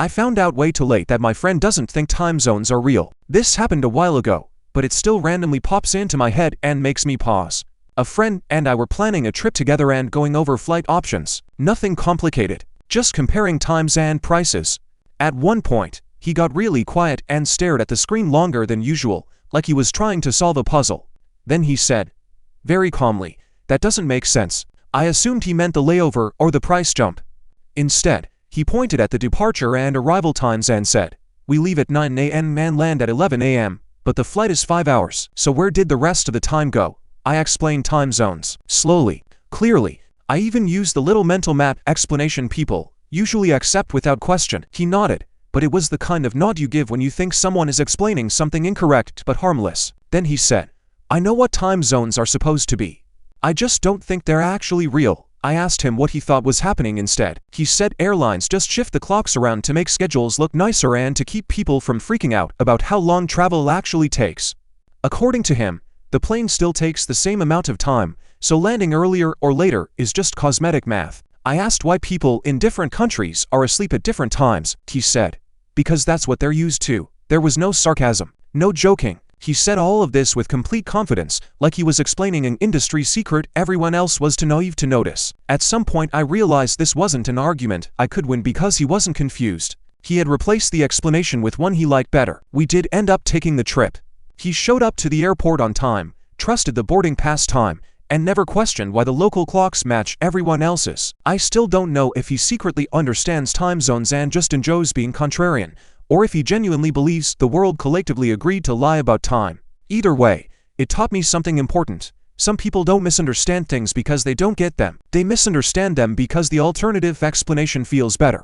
I found out way too late that my friend doesn't think time zones are real. This happened a while ago, but it still randomly pops into my head and makes me pause. A friend and I were planning a trip together and going over flight options. Nothing complicated, just comparing times and prices. At one point, he got really quiet and stared at the screen longer than usual, like he was trying to solve a puzzle. Then he said, very calmly, "That doesn't make sense." I assumed he meant the layover or the price jump. Instead, he pointed at the departure and arrival times and said, "We leave at 9 a.m. and land at 11 a.m., but the flight is 5 hours. So where did the rest of the time go?" I explained time zones, slowly, clearly. I even used the little mental map explanation people usually accept without question. He nodded, but it was the kind of nod you give when you think someone is explaining something incorrect but harmless. Then he said, "I know what time zones are supposed to be. I just don't think they're actually real." I asked him what he thought was happening instead. He said airlines just shift the clocks around to make schedules look nicer and to keep people from freaking out about how long travel actually takes. According to him, the plane still takes the same amount of time, so landing earlier or later is just cosmetic math. I asked why people in different countries are asleep at different times. He said, "Because that's what they're used to." There was no sarcasm, no joking. He said all of this with complete confidence, like he was explaining an industry secret everyone else was too naive to notice. At some point I realized this wasn't an argument I could win because he wasn't confused. He had replaced the explanation with one he liked better. We did end up taking the trip. He showed up to the airport on time, trusted the boarding pass time, and never questioned why the local clocks match everyone else's. I still don't know if he secretly understands time zones and just enjoys being contrarian, or if he genuinely believes the world collectively agreed to lie about time. Either way, it taught me something important. Some people don't misunderstand things because they don't get them. They misunderstand them because the alternative explanation feels better.